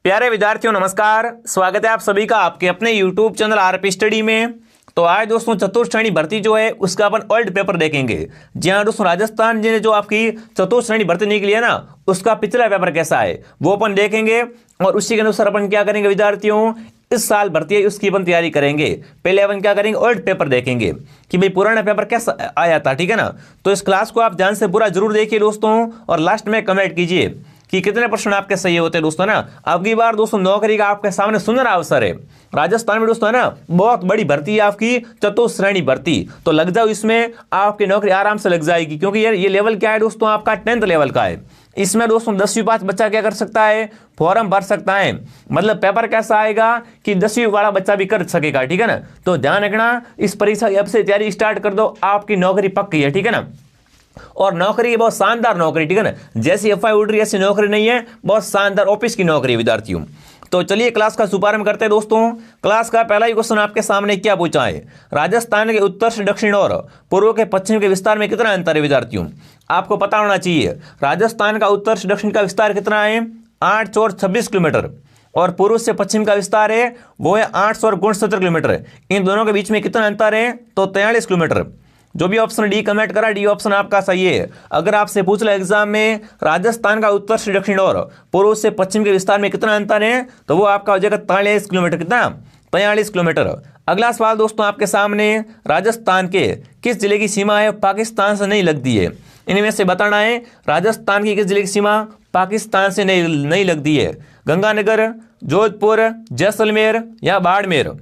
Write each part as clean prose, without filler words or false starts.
प्यारे विद्यार्थियों नमस्कार। स्वागत है आप सभी का आपके अपने YouTube चैनल आरपी स्टडी में। तो आज दोस्तों चतुर्थ श्रेणी भर्ती जो है उसका अपन ओल्ड पेपर देखेंगे। जी हाँ दोस्तों, राजस्थान जी ने जो आपकी चतुर्थ श्रेणी भर्ती निकली है ना, उसका पिछला पेपर कैसा है वो अपन देखेंगे और उसी के अनुसार अपन क्या करेंगे विद्यार्थियों, इस साल भर्ती है उसकी अपन तैयारी करेंगे। पहले अपन क्या करेंगे, ओल्ड पेपर देखेंगे कि भाई पुराना पेपर कैसा आया था, ठीक है ना। तो इस क्लास को आप ध्यान से पूरा जरूर देखिए दोस्तों, और लास्ट में कमेंट कीजिए कि कितने प्रश्न आपके सही होते हैं दोस्तों ना। अब की बार दोस्तों नौकरी का आपके सामने सुंदर अवसर है। राजस्थान में दोस्तों है ना, बहुत बड़ी भर्ती है आपकी चतुर्थ श्रेणी भर्ती। तो लग जाओ इसमें, आपकी नौकरी आराम से लग जाएगी, क्योंकि ये लेवल क्या है दोस्तों, आपका 10th लेवल का है। इसमें दोस्तों 10वीं पास बच्चा क्या कर सकता है, फॉर्म भर सकता है। मतलब पेपर कैसा आएगा कि 10वीं वाला बच्चा भी कर सकेगा, ठीक है ना। तो ध्यान रखना, इस परीक्षा अब से तैयारी स्टार्ट कर दो, आपकी नौकरी पक्की है, ठीक है ना। और नौकरी बहुत शानदार नौकरी, ठीक है ना, जैसी एफआई उड़ रही है ऐसी नौकरी नहीं है, बहुत शानदार ऑफिस की नौकरी है विद्यार्थियों। तो चलिए क्लास का शुभारंभ करते हैं दोस्तों। क्लास का पहला ही क्वेश्चन आपके सामने क्या पूछा है, राजस्थान के उत्तर से दक्षिण और पूर्व के पश्चिम के विस्तार में कितना अंतर है विद्यार्थियों। आपको पता होना चाहिए राजस्थान का उत्तर से दक्षिण का विस्तार कितना है, 826 किलोमीटर, और पूर्व से पश्चिम का विस्तार है वो है 869 किलोमीटर। इन दोनों के बीच में कितना अंतर है, तो 43 किलोमीटर। जो भी ऑप्शन डी कमेंट करा, डी ऑप्शन आपका सही है। अगर आपसे पूछ लो एग्जाम में राजस्थान का उत्तर से दक्षिण और पूर्व से पश्चिम के विस्तार में कितना अंतर है, तो वो आपका हो जाएगा 43 किलोमीटर। कितना, 43 किलोमीटर। अगला सवाल दोस्तों आपके सामने, राजस्थान के किस जिले की सीमा है पाकिस्तान से नहीं लगती है। इनमें से बताना है राजस्थान की किस जिले की सीमा पाकिस्तान से नहीं लगती है। गंगानगर, जोधपुर, जैसलमेर या बाड़मेर।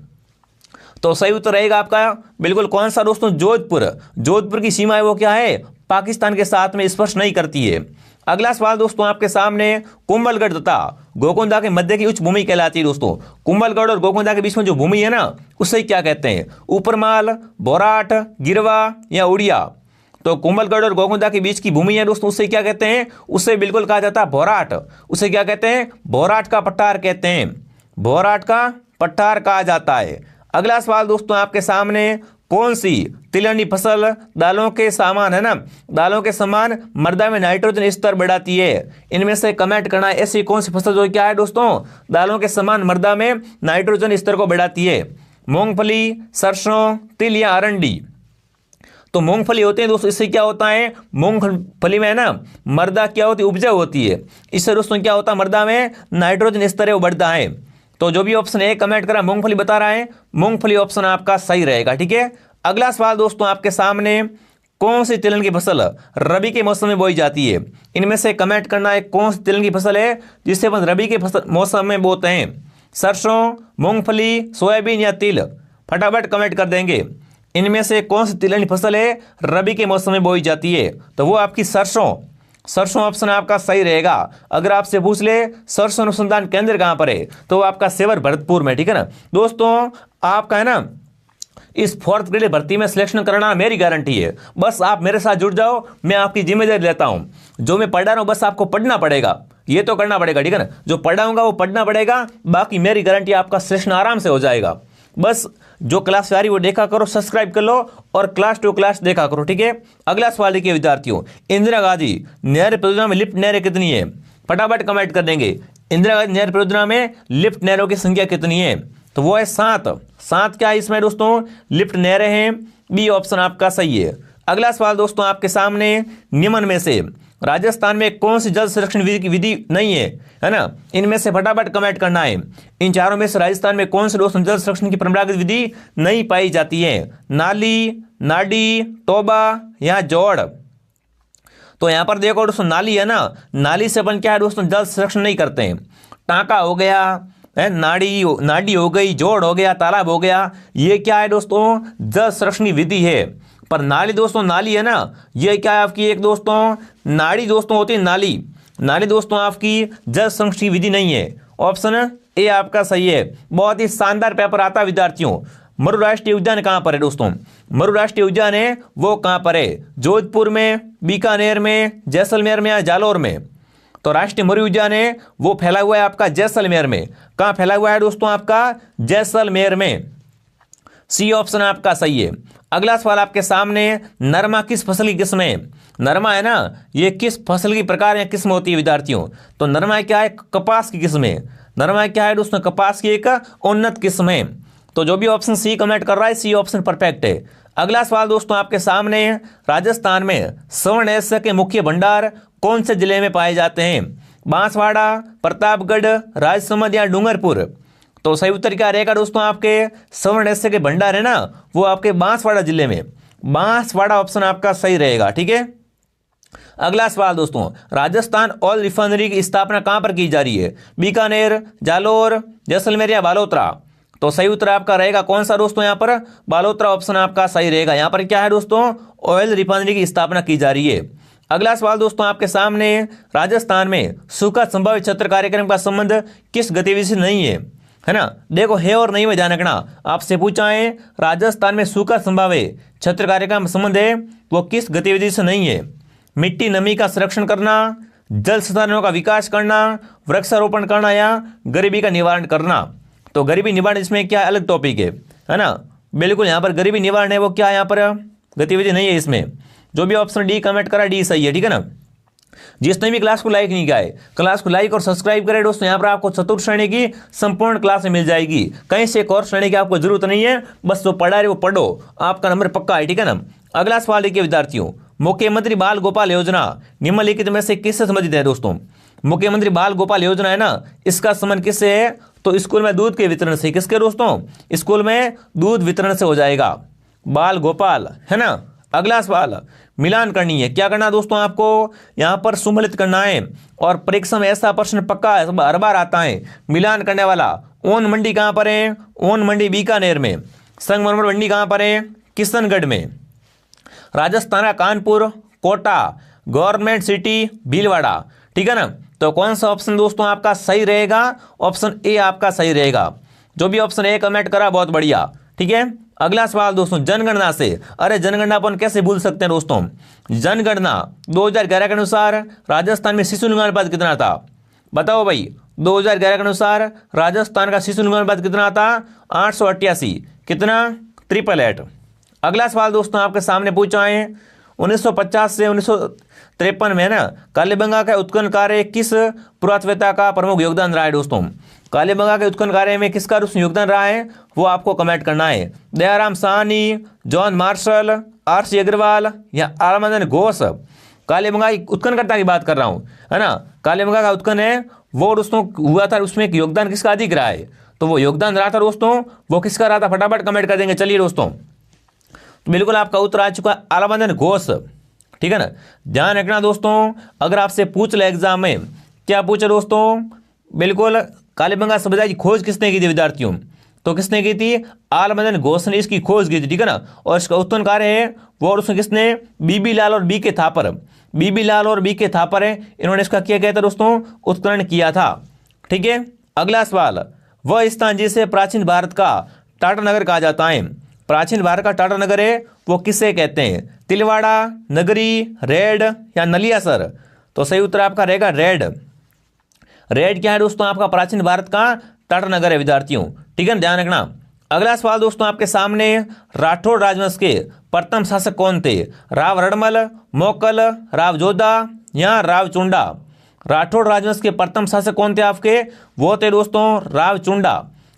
तो सही उत्तर रहेगा आपका बिल्कुल कौन सा दोस्तों, जोधपुर। जोधपुर की सीमा है वो क्या है, पाकिस्तान के साथ में स्पर्श नहीं करती है। अगला सवाल दोस्तों आपके सामने, कुंभलगढ़ तथा गोकुंदा के मध्य की उच्च भूमि कहलाती है दोस्तों। कुंभलगढ़ और गोकुंदा के बीच में जो भूमि है ना, उसे क्या कहते हैं, ऊपरमाल, बोराट, गिरवा या उड़िया। तो कुंभलगढ़ और गोकुंदा के बीच की भूमि है दोस्तों, उससे क्या कहते हैं, उससे बिल्कुल कहा जाता है बोराट। उसे क्या कहते हैं, बोराट का पठार कहते हैं, बोराट का पठार कहा जाता है। अगला सवाल दोस्तों आपके सामने, कौन सी तिलहनी फसल दालों के समान है ना, दालों के समान मृदा में नाइट्रोजन स्तर बढ़ाती है। इनमें से कमेंट करना है ऐसी कौन सी फसल जो क्या है दोस्तों, दालों के समान मृदा में नाइट्रोजन स्तर को बढ़ाती है। मूंगफली, सरसों, तिल या अरंडी। तो मूंगफली होते हैं दोस्तों, इससे क्या होता है, मूंगफली में है ना मृदा क्या होती है, उपजाऊ होती है। इससे दोस्तों क्या होता है, मृदा में नाइट्रोजन स्तर है वो बढ़ता है। तो जो भी ऑप्शन ए कमेंट करा मूंगफली बता रहा है, मूंगफली ऑप्शन आपका सही रहेगा, ठीक है। अगला सवाल दोस्तों आपके सामने, कौन सी तिलहन की फसल रबी के मौसम में बोई जाती है। इनमें से कमेंट करना है कौन सी तिलहन की फसल है जिसे अपन रबी के मौसम में बोते हैं। सरसों, मूंगफली, सोयाबीन या तिल। फटाफट कमेंट कर देंगे, इनमें से कौन सी तिलहन की फसल है रबी के मौसम में बोई जाती है, तो वो आपकी सरसों। सरसों ऑप्शन आपका सही रहेगा। अगर आपसे पूछ ले सरसों अनुसंधान केंद्र कहां पर है, तो आपका सेवर भरतपुर में, ठीक है ना। दोस्तों आपका है ना इस 4th ग्रेड भर्ती में सिलेक्शन करना मेरी गारंटी है। बस आप मेरे साथ जुड़ जाओ, मैं आपकी जिम्मेदारी लेता हूं। जो मैं पढ़ा रहा हूं बस आपको पढ़ना पड़ेगा, ये तो करना पड़ेगा, ठीक है ना। जो पढ़ाऊंगा वो पढ़ना पड़ेगा, बाकी मेरी गारंटी आपका सिलेक्शन आराम से हो जाएगा। बस जो क्लास आ रही वो देखा करो, सब्सक्राइब कर लो और क्लास टू क्लास देखा करो, ठीक है। अगला सवाल देखिए विद्यार्थियों, इंदिरा गांधी नहर परियोजना में लिफ्ट नहरें कितनी है। फटाफट कमेंट कर देंगे, इंदिरा गांधी नहर परियोजना में लिफ्ट नहरों की संख्या कितनी है, तो वो है 7 क्या है इसमें दोस्तों, लिफ्ट नहरें हैं। बी ऑप्शन आपका सही है। अगला सवाल दोस्तों आपके सामने, निम्न में से राजस्थान में कौन सी जल संरक्षण विधि नहीं है ना। इनमें से फटाफट कमेंट करना है, इन चारों में से राजस्थान में कौन से दोस्तों जल संरक्षण की परंपरागत विधि नहीं पाई जाती है। नाली, नाडी, टोबा या जोड़। तो यहां पर देखो दोस्तों, नाली है ना, नाली से अपन क्या है दोस्तों, जल संरक्षण नहीं करते हैं। टांका हो गया है, नाडी हो गई, जोड़ हो गया, तालाब हो गया, ये क्या है दोस्तों, जल संरक्षण की विधि है। पर नाली दोस्तों, नाली है ना, ये क्या है आपकी एक दोस्तों नाड़ी दोस्तों होती है, नाली। नाली दोस्तों आपकी जल संरक्षण की विधि नहीं है। ऑप्शन ए आपका सही है। बहुत ही शानदार पेपर आता है विद्यार्थियों। मरु राष्ट्रीय उद्यान कहां पर है दोस्तों, मरु राष्ट्रीय उद्यान है वो कहां पर है, जोधपुर में, बीकानेर में, जैसलमेर में या जालौर में। तो राष्ट्रीय मरु उद्यान है वो फैला हुआ है आपका जैसलमेर में। कहां फैला हुआ है दोस्तों, आपका जैसलमेर में। सी ऑप्शन आपका सही है। अगला सवाल आपके सामने, नरमा किस फसल की किस्म है? नरमा है ना, ये किस फसल की प्रकार या किस्म होती है विद्यार्थियों? तो नरमा क्या है? कपास की किस्म है। नरमा क्या है दोस्तों? कपास की एक उन्नत किस्म है। तो जो भी ऑप्शन सी कमेंट कर रहा है, सी ऑप्शन परफेक्ट है। अगला सवाल दोस्तों आपके सामने, राजस्थान में स्वर्ण ऐश्वर्य के मुख्य भंडार कौन से जिले में पाए जाते हैं? बांसवाड़ा, प्रतापगढ़, राजसमंद या डूंगरपुर? तो सही उत्तर क्या रहेगा दोस्तों? आपके स्वर्ण ऐश्वर्य के भंडार है ना, वो आपके बांसवाड़ा जिले में, बांसवाड़ा ऑप्शन आपका सही रहेगा। ठीक है। अगला सवाल दोस्तों, राजस्थान ऑयल रिफाइनरी की स्थापना कहां पर की जा रही है? बीकानेर, जालोर, जैसलमेर या बालोतरा? तो सही उत्तर आपका रहेगा कौन सा दोस्तों? यहां पर बालोतरा ऑप्शन आपका सही रहेगा। यहां पर क्या है दोस्तों? ऑयल रिफाइनरी की स्थापना की जा रही है। अगला सवाल दोस्तों आपके सामने, राजस्थान में सूखा संभावित क्षेत्र कार्यक्रम का संबंध किस गतिविधि से नहीं है ना? देखो, है और नहीं में ध्यान रखना। आपसे पूछा है राजस्थान में सूखा संभावित क्षेत्र कार्यक्रम का संबंध है, वो किस गतिविधि से नहीं है? मिट्टी नमी का संरक्षण करना, जल संसाधनों का विकास करना, वृक्षारोपण करना या गरीबी का निवारण करना? तो गरीबी निवारण इसमें क्या अलग टॉपिक है ना? बिल्कुल, यहाँ पर गरीबी निवारण है वो क्या यहाँ पर गतिविधि नहीं है इसमें। जो भी ऑप्शन डी कमेंट करा, डी सही है। ठीक है ना। जिसने भी क्लास को लाइक नहीं किया है, क्लास को लाइक और सब्सक्राइब करें दोस्तों। यहाँ पर आपको चतुर्थ श्रेणी की संपूर्ण क्लास मिल जाएगी। कहीं से एक और श्रेणी की आपको जरूरत नहीं है, बस जो पढ़ा रहे वो पढ़ो, आपका नंबर पक्का है। ठीक है ना। अगला सवाल देखिए विद्यार्थियों, मुख्यमंत्री बाल गोपाल योजना निम्नलिखित में से किससे संबंधित है? दोस्तों, मुख्यमंत्री बाल गोपाल योजना है ना, इसका संबंध किससे है? तो स्कूल में दूध के वितरण से। किसके दोस्तों? स्कूल में दूध वितरण से हो जाएगा, बाल गोपाल, है ना। अगला सवाल, मिलान करनी है। क्या करना दोस्तों? आपको यहाँ पर सुमेलित करना है, और परीक्षा में ऐसा प्रश्न पक्का हर बार आता है मिलान करने वाला। ओन मंडी कहाँ पर है? ओन मंडी बीकानेर में। संगमरमर मंडी कहाँ पर है? किशनगढ़ में। राजस्थान का कानपुर, कोटा, गवर्नमेंट सिटी भीलवाड़ा। ठीक है ना। तो कौन सा ऑप्शन दोस्तों आपका सही रहेगा? ऑप्शन ए आपका सही रहेगा। जो भी ऑप्शन ए कमेंट करा बहुत बढ़िया। ठीक है। अगला सवाल दोस्तों, जनगणना से, अरे जनगणना अपन कैसे भूल सकते हैं दोस्तों? जनगणना 2011 के अनुसार राजस्थान में शिशु लिंग अनुपात कितना था? बताओ भाई, 2011 के अनुसार राजस्थान का शिशु लिंग अनुपात कितना था? 888। कितना? 888। अगला सवाल दोस्तों आपके सामने पूछा है, 1950 से 1953 में ना कालीबंगा का उत्खनन कार्य किस पुरातत्ववेत्ता का प्रमुख योगदान रहा है? दोस्तों, कालीबंगा के उत्खनन कार्य में किसका योगदान रहा है वो आपको कमेंट करना है। Dayaram Sahni, John Marshall, R C. Agrawal या आलमदन घोष? कालीबंगा की उत्खननकर्ता की बात कर रहा हूं, है ना। कालीबंगा का उत्खनन है वो दोस्तों हुआ था, उसमें योगदान किसका अधिक रहा है? तो वो योगदान रहा था दोस्तों, वो किसका रहा था? फटाफट कमेंट कर देंगे। चलिए दोस्तों, तो बिल्कुल आपका उत्तर आ चुका है, आलमदन घोष। ठीक है ना। ध्यान रखना दोस्तों, अगर आपसे पूछ ले एग्जाम में, क्या पूछे दोस्तों? बिल्कुल, कालीबंगा समुदाय की खोज किसने की थी विद्यार्थियों? तो किसने की थी? आलमदन घोष ने इसकी खोज की थी। ठीक है ना। और इसका उत्खनन कार्य है वो और उसने किसने? बीबी लाल और बी के थापर। बीबी लाल और बी के थापर है, इन्होंने इसका क्या कहता है दोस्तों? उत्खनन किया था। ठीक है। अगला सवाल, वह स्थान जिसे प्राचीन भारत का टाटा नगर कहा जाता है, प्राचीन भारत का टाटा नगर है वो किसे कहते हैं? तिलवाड़ा, नगरी, रेड या नलियासर? तो सही उत्तर आपका रहेगा रेड। रेड क्या है दोस्तों? आपका प्राचीन भारत का टाटा नगर है विद्यार्थियों। ठीक है ना, ध्यान रखना। अगला सवाल दोस्तों आपके सामने, राठौड़ राजवंश के प्रथम शासक कौन थे? राव रणमल, मोकल, राव जोधा या राव चुंडा? राठौड़ राजवंश के प्रथम शासक कौन थे आपके? वो थे दोस्तों राव चुंडा।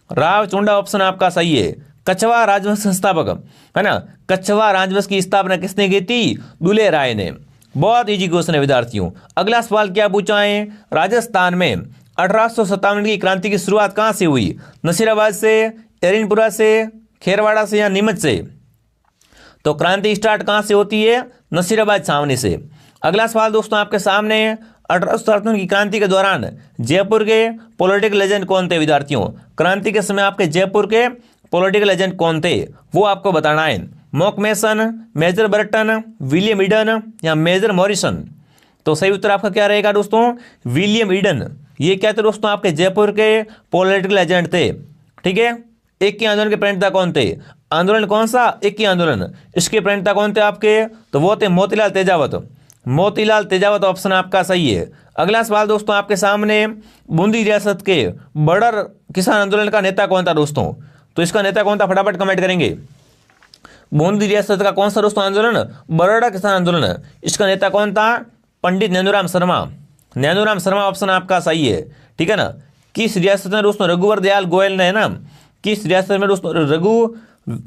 राव चुंडा ऑप्शन आपका सही है। कछवा राजवंश संस्थापक, है ना, कछवा राजवंश की स्थापना किसने की थी? दुले राय ने। बहुत इजी क्वेश्चन है विद्यार्थियों। अगला सवाल क्या पूछा है? राजस्थान में 1857 की क्रांति की शुरुआत कहां से हुई? नसीराबाद से, एरिनपुरा से, खेरवाड़ा से या नीमच से? तो क्रांति स्टार्ट कहां से होती है? नसीराबाद छावनी से। अगला सवाल दोस्तों आपके सामने, 1857 की क्रांति के दौरान जयपुर के पॉलिटिकल एजेंट कौन थे विद्यार्थियों? क्रांति के समय आपके जयपुर के पॉलिटिकल एजेंट कौन थे वो आपको बताना है। मॉकमेसन, मेजर बर्टन, विलियम ईडन या मेजर मॉरिसन? तो सही उत्तर आपका क्या रहेगा दोस्तों? William Eden. ये क्या थे दोस्तों? आपके जयपुर के पॉलिटिकल एजेंट थे। ठीक है। इक्की आंदोलन के प्रणेता कौन थे? आंदोलन कौन सा? इक्की आंदोलन। इसके प्रणेता कौन थे आपके? तो वो थे मोतीलाल तेजावत। मोतीलाल तेजावत ऑप्शन आपका सही है। अगला सवाल दोस्तों आपके सामने, बूंदी रियासत के बर्डर किसान आंदोलन का नेता कौन था दोस्तों? तो इसका नेता कौन था? फटाफट कमेंट करेंगे। बूंदी रियासत का कौन सा दोस्तों आंदोलन? बरोड़ा किसान आंदोलन। इसका नेता कौन था? पंडित नैनूराम शर्मा। नैनूराम शर्मा ऑप्शन आपका सही है, ठीक है ना। किस रियासत में दोस्तों रघुवर दयाल गोयल ने, है ना, किस रियासत में दोस्तों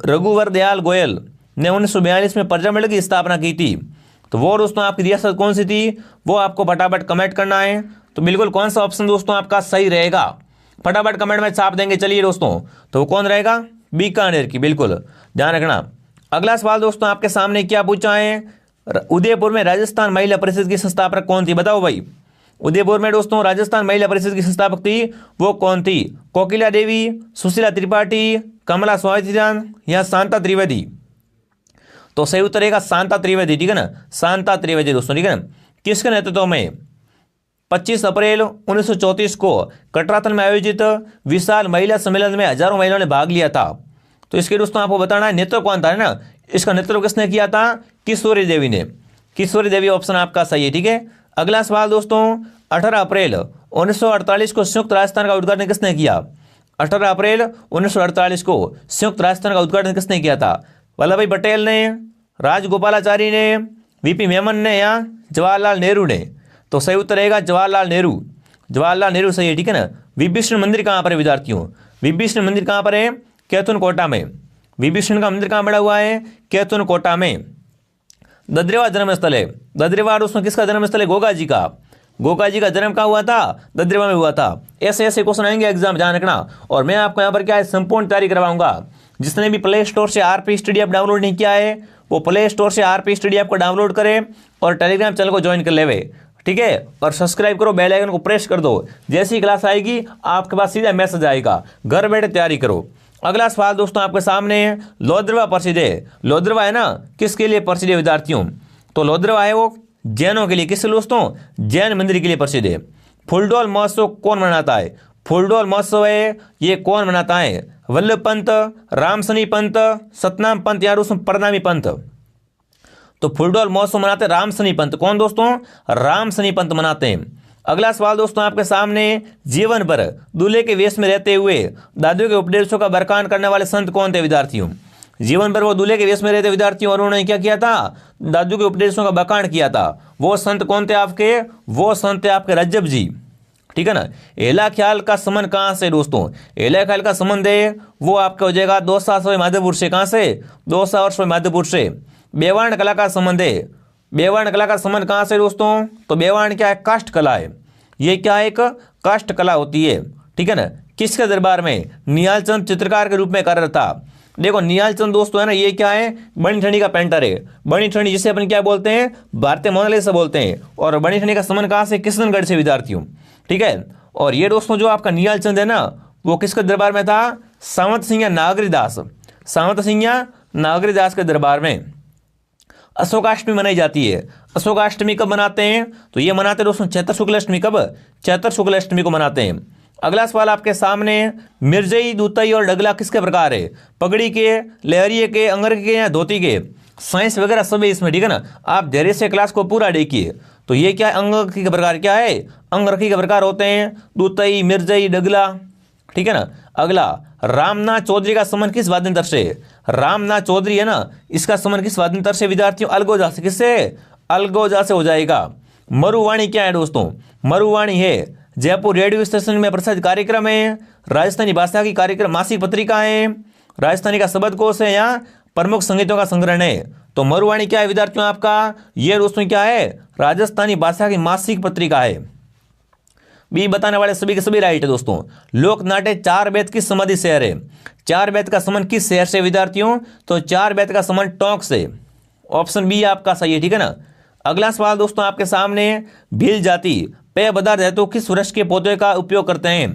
रघुवर दयाल गोयल ने 1942 में प्रजामंडल की स्थापना की थी? तो वो दोस्तों आपकी रियासत कौन सी थी, वो आपको फटाफट कमेंट करना है। तो बिल्कुल कौन सा ऑप्शन दोस्तों आपका सही रहेगा, फटाफट कमेंट में छाप देंगे। चलिए दोस्तों, तो वो कौन रहेगा? बीकानेर की, बिल्कुल ध्यान रखना। अगला सवाल दोस्तों आपके सामने क्या पूछा है? उदयपुर में राजस्थान महिला परिषद की संस्थापक कौन थी? बताओ भाई, उदयपुर में दोस्तों राजस्थान महिला परिषद की संस्थापक थी, वो कौन थी? कोकिला देवी, सुशीला त्रिपाठी, कमला स्वातिदान या शांता त्रिवेदी? तो सही उत्तर रहेगा शांता त्रिवेदी, ठीक है ना, शांता त्रिवेदी दोस्तों, ठीक है ना। किसके नेतृत्व में 25 अप्रैल 1934 को कटरातल में आयोजित विशाल महिला सम्मेलन में हजारों महिलाओं ने भाग लिया था? तो इसके दोस्तों आपको बताना है नेतृत्व कौन था, है ना। इसका नेतृत्व किसने किया था? किशोरी देवी ने। किशोरी देवी ऑप्शन आपका सही है, ठीक है। अगला सवाल दोस्तों, 18 अप्रैल 1948 को संयुक्त राजस्थान का उद्घाटन किसने किया? 18 अप्रैल 1948 को संयुक्त राजस्थान का उद्घाटन किसने किया था? वल्लभ भाई पटेल ने, राजगोपालाचारी ने, वीपी मेमन ने या जवाहरलाल नेहरू ने? तो सही उत्तर रहेगा जवाहरलाल नेहरू। जवाहरलाल नेहरू सही है, ठीक है ना। विभीषण मंदिर कहाँ पर है विद्यार्थियों? विभीषण मंदिर कहाँ पर है? कैथुन कोटा में। विभीषण का मंदिर कहाँ बना हुआ है? कैथुन कोटा में। ददरेवा जन्मस्थल है। ददरेवा दोस्तों किसका जन्मस्थल है? गोगा जी का। गोगा जी का जन्म कहाँ हुआ था? ददरेवा में हुआ था। ऐसे ऐसे क्वेश्चन आएंगे एग्जाम, ध्यान रखना। और मैं आपको यहाँ पर क्या है, संपूर्ण तैयारी करवाऊंगा। जिसने भी प्ले स्टोर से आरपी स्टडी ऐप डाउनलोड नहीं किया है, वो प्ले स्टोर से आरपी स्टडी ऐप को डाउनलोड करे और टेलीग्राम चैनल को ज्वाइन कर लेवे, ठीक है। और सब्सक्राइब करो, बेल आइकन को प्रेस कर दो। जैसी क्लास आएगी आपके पास सीधा मैसेज आएगा। घर बैठे तैयारी करो। अगला सवाल दोस्तों आपके सामने है, लोद्रवा प्रसिद्ध है। लोद्रवा है ना, किसके लिए प्रसिद्ध है विद्यार्थियों? तो लोद्रवा है वो जैनों के लिए। किसके लिए दोस्तों? जैन मंदिर के लिए प्रसिद्ध है। फूलडोल महोत्सव कौन मनाता है? फूलडोल महोत्सव है ये कौन मनाता है? वल्लभ पंत, रामसनी पंत, सतनाम पंत या प्रणामी पंत? तो फूलडोल महोत्सव मनाते रामसनी पंत। कौन दोस्तों? रामसनी पंत मनाते हैं। अगला सवाल दोस्तों आपके सामने, जीवन भर दूल्हे के वेश में रहते हुए दादू के उपदेशों का बरकान करने वाले संत कौन थे विद्यार्थियों? जीवन भर वो दूल्हे के वेश में रहते विद्यार्थियों और उन्होंने क्या किया था? दादू के उपदेशों का बरकान किया था। वो संत कौन थे आपके? वो संत थे आपके रज्जब जी, ठीक है ना। एला ख्याल का संबंध कहाँ से दोस्तों? एला ख्याल का संबंध है वो आपका हो जाएगा 200 माधवपुर से। कहाँ से? 200 माधवपुर से। बेवाण कला का संबंध है। बेवाण कला का संबंध कहाँ से दोस्तों? तो बेवाण क्या है? काष्ठ कला है। ये क्या है? एक काष्ठ कला होती है, ठीक है ना। किसके दरबार में? निहाल चंद चित्रकार के रूप में कार्यरत था। देखो निहाल चंद दोस्तों है ना, ये क्या है? बनी ठंडी का पेंटर है। बनी ठंडी जिसे अपन क्या बोलते हैं? भारतीय मोनालिसा बोलते हैं। और बनी ठंडी का संबंध कहाँ से? किशनगढ़ से विद्यार्थियों, ठीक है। और ये दोस्तों जो आपका निहाल चंद है ना, वो किसके दरबार में था? सावंत सिंह नागरीदास। सावंत सिंह नागरीदास के दरबार में। अशोकाष्टमी मनाई जाती है। अशोकाष्टमी कब मनाते हैं? तो ये मनाते हैं दोस्तों चैत्र शुक्ल अष्टमी। कब? चैत्र शुक्ल अष्टमी को मनाते हैं। अगला सवाल आपके सामने, मिर्जई, दूतई और डगला किसके प्रकार है? पगड़ी के, लहरिये के, अंगर के या धोती के? साइंस वगैरह सब है इसमें, ठीक है ना। आप धैर्य से क्लास को पूरा देखिए। तो ये क्या है? अंगरखी के प्रकार क्या है? अंगरखी के प्रकार होते हैं दूतई, मिर्जई, डगला, ठीक है ना। अगला, रामनाथ चौधरी का संबंध किस वाद्यंत्र से? रामनाथ चौधरी है ना, इसका संबंध किस वाद्यंत्र से विद्यार्थियों? अलगोजा से। किससे? अलगोजा से हो जाएगा। मरुवाणी क्या है दोस्तों? मरुवाणी है जयपुर रेडियो स्टेशन में प्रसारित कार्यक्रम है, राजस्थानी भाषा की कार्यक्रम मासिक पत्रिका है, राजस्थानी का शब्दकोश है या प्रमुख संगीतों का संग्रहण है। तो मरुवाणी क्या है विद्यार्थियों आपका? ये दोस्तों क्या है? राजस्थानी भाषा की मासिक पत्रिका है। बी बताने वाले सभी के सभी राइट है दोस्तों। लोकनाट्य चार बेत किस समाधि शहर है? चार बेत का संबंध किस शहर से विद्यार्थियों? तो चार बेत का संबंध टोंक से। ऑप्शन बी आपका सही है, ठीक है ना। अगला सवाल दोस्तों आपके सामने, भील जाति पेय पदार्थ हेतु किस वृक्ष के पौधे का उपयोग करते हैं?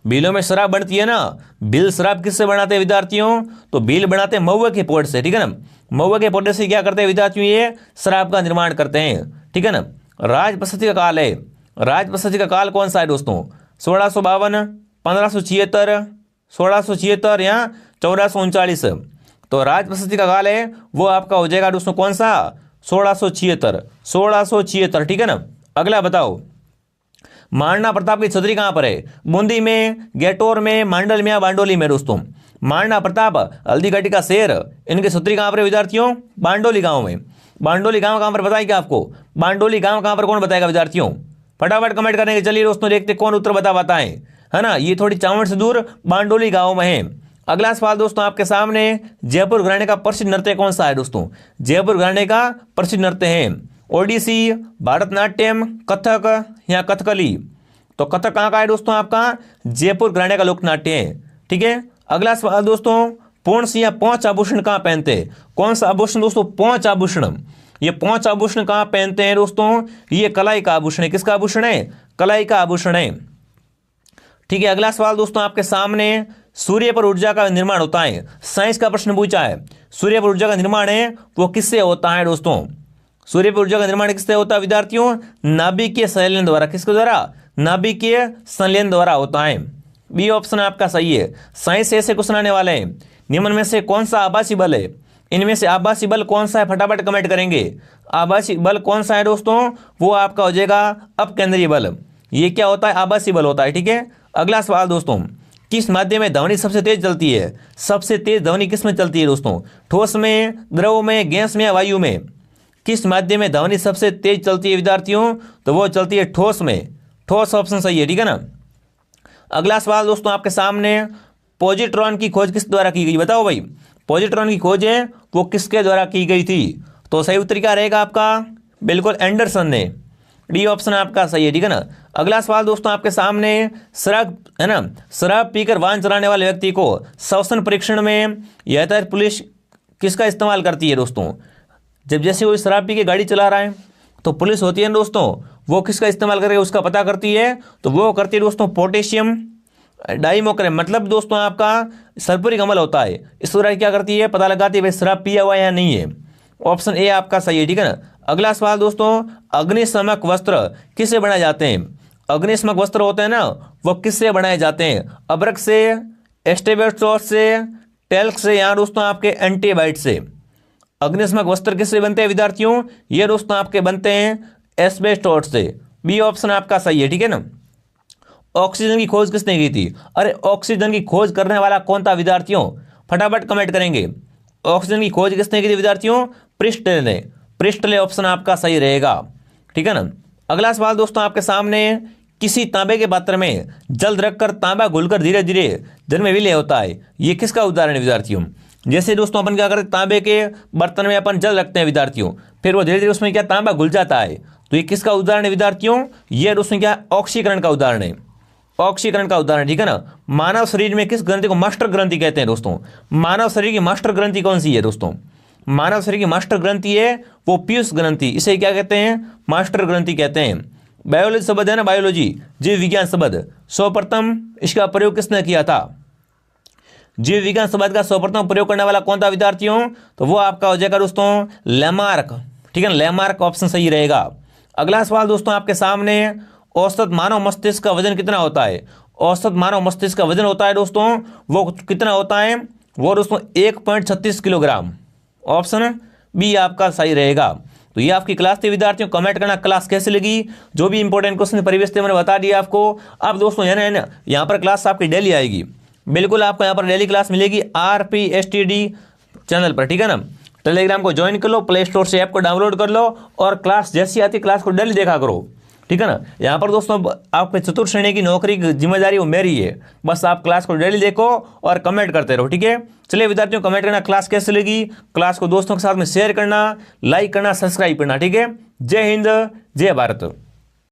भीलों में शराब बनती है ना, भील शराब किससे बनाते हैं विद्यार्थियों? तो भील बनाते हैं महुआ के पौधे से, ठीक है ना। महुआ के पौधे से क्या करते हैं विद्यार्थियों? ये शराब का निर्माण करते हैं, ठीक है ना। राजप्रशस्ति का काल है। राजप्रशस्ति का काल कौन सा है दोस्तों? 1652, 1576, 1676 या 1439। तो राजप्रशस्ति का काल है वो आपका हो जाएगा दोस्तों कौन सा? 1676, 1676, ठीक है ना। अगला बताओ, महाराणा प्रताप की छतरी कहाँ पर है? बूंदी में, गेटोर में, मांडल में या बांडोली में दोस्तों? महाराणा प्रताप हल्दीघाटी का शेर, इनकी सुत्री कहाँ पर है विद्यार्थियों? बांडोली गांव में। बांडोली गांव कहाँ पर बताइए क्या आपको? बांडोली गांव कहाँ पर कौन बताएगा विद्यार्थियों? फटाफट कमेंट करेंगे। चलिए दोस्तों देखते कौन उत्तर बताएं, है ना। ये थोड़ी चावड़ से दूर बांडोली गांव में है। अगला सवाल दोस्तों आपके सामने, जयपुर घराने का प्रसिद्ध नृत्य कौन सा है दोस्तों? जयपुर घराने का प्रसिद्ध नृत्य है ओडिसी, भारतनाट्यम, कथक या कथकली। तो कथक कहाँ का है दोस्तों? आपका जयपुर घराने का लोकनाट्य है, ठीक है। अगला सवाल दोस्तों, पूर्ण सिंह या पांच आभूषण कहाँ पहनते हैं? कौन सा आभूषण दोस्तों? पांच आभूषण। ये पांच आभूषण कहाँ पहनते हैं दोस्तों? ये कलाई का आभूषण है। किसका आभूषण है? कलाई का आभूषण है, ठीक है। अगला सवाल दोस्तों आपके सामने, सूर्य पर ऊर्जा का निर्माण होता है, साइंस का प्रश्न पूछा है। सूर्य पर ऊर्जा का निर्माण है वो किससे होता है दोस्तों? सूर्य पर ऊर्जा का निर्माण किससे होता है विद्यार्थियों? नाभिकीय संलयन द्वारा। किसके द्वारा? नाभिकीय संलयन द्वारा होता है। बी ऑप्शन आपका सही है। साइंस से ऐसे क्वेश्चन आने वाले हैं, निम्न में से कौन सा आभासी बल है? इनमें से आभासी बल कौन सा है? फटाफट कमेंट करेंगे। आभासी बल कौन सा है दोस्तों? वो आपका हो जाएगा अपकेंद्रीय बल। ये क्या होता है? आभासी बल होता है, ठीक है। अगला सवाल दोस्तों, किस माध्यम में ध्वनि सबसे तेज चलती है? सबसे तेज ध्वनि किस में चलती है दोस्तों? ठोस में, द्रव में, गैस में या वायु में? किस माध्यम में ध्वनि सबसे तेज चलती है विद्यार्थियों? तो वो चलती है ठोस में। ठोस ऑप्शन सही है, ठीक है ना। अगला सवाल दोस्तों आपके सामने, पॉजिट्रॉन की खोज किस द्वारा की गई? बताओ भाई, पॉजिट्रॉन की खोज है वो किसके द्वारा की गई थी? तो सही उत्तर क्या रहेगा आपका? बिल्कुल एंडरसन ने। डी ऑप्शन आपका सही है, ठीक है ना। अगला सवाल दोस्तों आपके सामने, शराब, है ना, शराब पीकर वाहन चलाने वाले व्यक्ति को श्वसन परीक्षण में यातायात पुलिस किसका इस्तेमाल करती है दोस्तों? जब जैसे कोई शराब पी के गाड़ी चला रहा है तो पुलिस होती है ना दोस्तों, वो किसका इस्तेमाल करके उसका पता करती है? तो वो करती है दोस्तों पोटेशियम डाइमोक्रेम। मतलब दोस्तों आपका सल्फ्यूरिक अम्ल होता है, इस तरह क्या करती है? पता लगाती है भाई शराब पिया हुआ है या नहीं है। ऑप्शन ए आपका सही है, ठीक है ना। अगला सवाल दोस्तों, अग्निशमक वस्त्र किससे बनाए जाते हैं? अग्निशमक वस्त्र होते हैं ना, वो किससे बनाए जाते हैं? अब्रक से, एस्टेबेस्टोस से, टेल्क से या दोस्तों आपके एंटीबाइट से। अग्निशमक वस्त्र किससे बनते हैं विद्यार्थियों? ये दोस्तों आपके बनते हैं एस्बेस्टोस से। बी ऑप्शन आपका सही है, ठीक है ना। ऑक्सीजन की खोज किसने की थी? अरे ऑक्सीजन की खोज करने वाला कौन था विद्यार्थियों? फटाफट कमेंट करेंगे। ऑक्सीजन की खोज किसने की थी विद्यार्थियों? प्रिस्टले ने। प्रिस्टले ऑप्शन आपका सही रहेगा, ठीक है ना। अगला सवाल दोस्तों आपके सामने, किसी तांबे के पात्र में जल रखकर तांबा घुलकर धीरे धीरे जल में विलय होता है, ये किसका उदाहरण है विद्यार्थियों? जैसे दोस्तों अपन क्या करते हैं, तांबे के बर्तन में अपन जल रखते हैं विद्यार्थियों, फिर वो धीरे धीरे उसमें क्या तांबा घुल जाता है, तो ये किसका उदाहरण है विद्यार्थियों? ये उसमें क्या ऑक्सीकरण का उदाहरण है। ऑक्सीकरण का उदाहरण, ठीक है ना। मानव शरीर में किस ग्रंथि को मास्टर ग्रंथि कहते हैं दोस्तों? मानव शरीर की मास्टर ग्रंथि कौन सी है दोस्तों? मानव शरीर की मास्टर ग्रंथि है वो पीयूष ग्रंथि। इसे क्या कहते हैं? मास्टर ग्रंथि कहते हैं। बायोलॉजी शब्द है ना, बायोलॉजी जीव विज्ञान शब्द, सर्वप्रथम इसका प्रयोग किसने किया था? जीव विज्ञान शब्द का सर्वप्रथम प्रयोग करने वाला कौन था विद्यार्थियों? तो वो आपका हो जाएगा दोस्तों लेमार्क, ठीक है ना। लेमार्क ऑप्शन सही रहेगा। अगला सवाल दोस्तों आपके सामने, औसत मानव मस्तिष्क का वजन कितना होता है? औसत मानव मस्तिष्क का वजन होता है दोस्तों, वो कितना होता है? वो दोस्तों 1.36 किलोग्राम। ऑप्शन बी आपका सही रहेगा। तो ये आपकी क्लास थी विद्यार्थियों। कमेंट करना क्लास कैसे लगी, जो भी इंपॉर्टेंट क्वेश्चन परिवेश थे मैंने बता दिया आपको। अब दोस्तों है ना यहाँ पर क्लास आपकी डेली आएगी, बिल्कुल आपको यहाँ पर डेली क्लास मिलेगी RPSTD चैनल पर, ठीक है ना। टेलीग्राम को ज्वाइन कर लो, प्ले स्टोर से ऐप को डाउनलोड कर लो और क्लास जैसी आती क्लास को डेली देखा करो, ठीक है ना। यहाँ पर दोस्तों आप पे चतुर्थ श्रेणी की नौकरी की जिम्मेदारी वो मेरी है, बस आप क्लास को डेली देखो और कमेंट करते रहो, ठीक है। चलिए विद्यार्थियों, कमेंट करना क्लास कैसे लगी, क्लास को दोस्तों के साथ में शेयर करना, लाइक करना, सब्सक्राइब करना, ठीक है। जय हिंद, जय भारत।